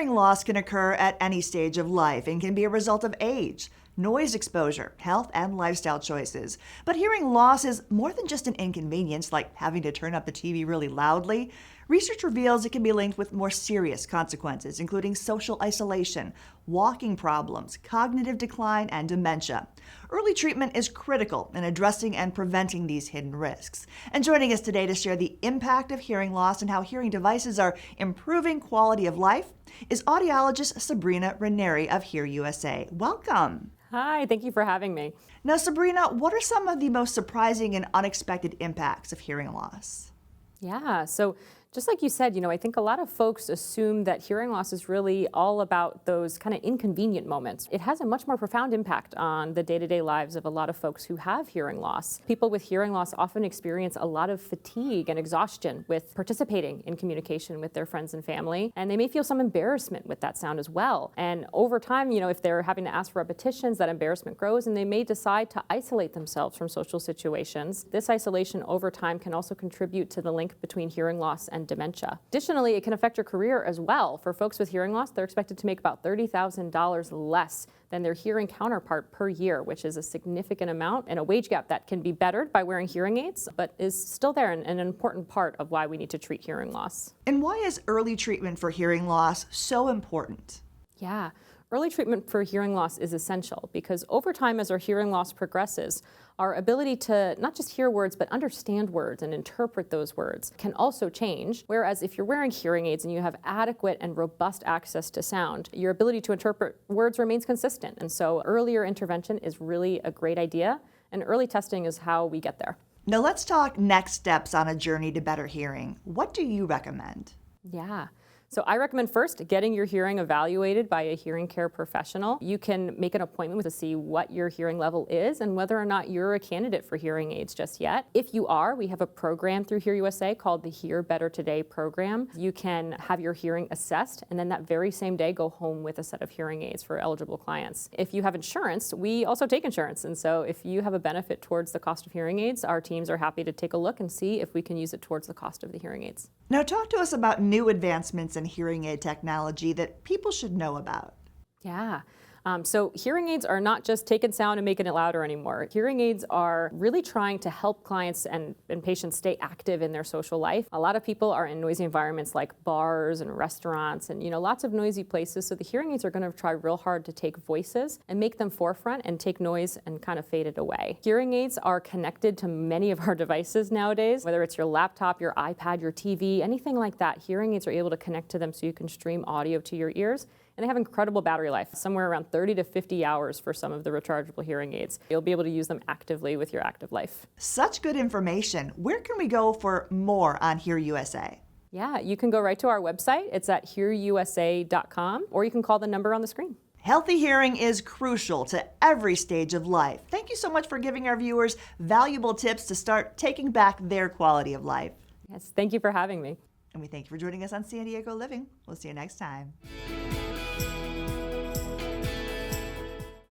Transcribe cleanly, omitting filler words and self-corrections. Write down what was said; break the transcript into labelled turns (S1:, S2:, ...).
S1: Hearing loss can occur at any stage of life and can be a result of age, noise exposure, health, and lifestyle choices. But hearing loss is more than just an inconvenience, like having to turn up the TV really loudly. Research reveals it can be linked with more serious consequences, including social isolation, walking problems, cognitive decline, and dementia. Early treatment is critical in addressing and preventing these hidden risks. And joining us today to share the impact of hearing loss and how hearing devices are improving quality of life is audiologist Sabrina Raineri of HearUSA. Welcome.
S2: Hi, thank you for having me.
S1: Now, Sabrina, what are some of the most surprising and unexpected impacts of hearing loss?
S2: Yeah, so just like you said, I think a lot of folks assume that hearing loss is really all about those kind of inconvenient moments. It has a much more profound impact on the day-to-day lives of a lot of folks who have hearing loss. People with hearing loss often experience a lot of fatigue and exhaustion with participating in communication with their friends and family, and they may feel some embarrassment with that sound as well. And over time, if they're having to ask for repetitions, that embarrassment grows, and they may decide to isolate themselves from social situations. This isolation over time can also contribute to the link between hearing loss and dementia. Additionally, it can affect your career as well. For folks with hearing loss, they're expected to make about $30,000 less than their hearing counterpart per year, which is a significant amount and a wage gap that can be bettered by wearing hearing aids, but is still there and an important part of why we need to treat hearing loss.
S1: And why is early treatment for hearing loss so important?
S2: Yeah. Early treatment for hearing loss is essential because over time, as our hearing loss progresses, our ability to not just hear words, but understand words and interpret those words can also change. Whereas if you're wearing hearing aids and you have adequate and robust access to sound, your ability to interpret words remains consistent. And so earlier intervention is really a great idea, and early testing is how we get there.
S1: Now let's talk next steps on a journey to better hearing. What do you recommend?
S2: Yeah. So I recommend first getting your hearing evaluated by a hearing care professional. You can make an appointment to see what your hearing level is and whether or not you're a candidate for hearing aids just yet. If you are, we have a program through HearUSA called the Hear Better Today program. You can have your hearing assessed and then that very same day go home with a set of hearing aids for eligible clients. If you have insurance, we also take insurance. And so if you have a benefit towards the cost of hearing aids, our teams are happy to take a look and see if we can use it towards the cost of the hearing aids.
S1: Now talk to us about new advancements in hearing aid technology that people should know about.
S2: Yeah. So hearing aids are not just taking sound and making it louder anymore. Hearing aids are really trying to help clients and patients stay active in their social life. A lot of people are in noisy environments like bars and restaurants and lots of noisy places. So the hearing aids are going to try real hard to take voices and make them forefront and take noise and kind of fade it away. Hearing aids are connected to many of our devices nowadays, whether it's your laptop, your iPad, your TV, anything like that. Hearing aids are able to connect to them so you can stream audio to your ears. And they have incredible battery life, somewhere around 30 to 50 hours for some of the rechargeable hearing aids. You'll be able to use them actively with your active life.
S1: Such good information. Where can we go for more on HearUSA?
S2: Yeah, you can go right to our website. It's at HearUSA.com, or you can call the number on the screen.
S1: Healthy hearing is crucial to every stage of life. Thank you so much for giving our viewers valuable tips to start taking back their quality of life.
S2: Yes, thank you for having me.
S1: And we thank you for joining us on San Diego Living. We'll see you next time.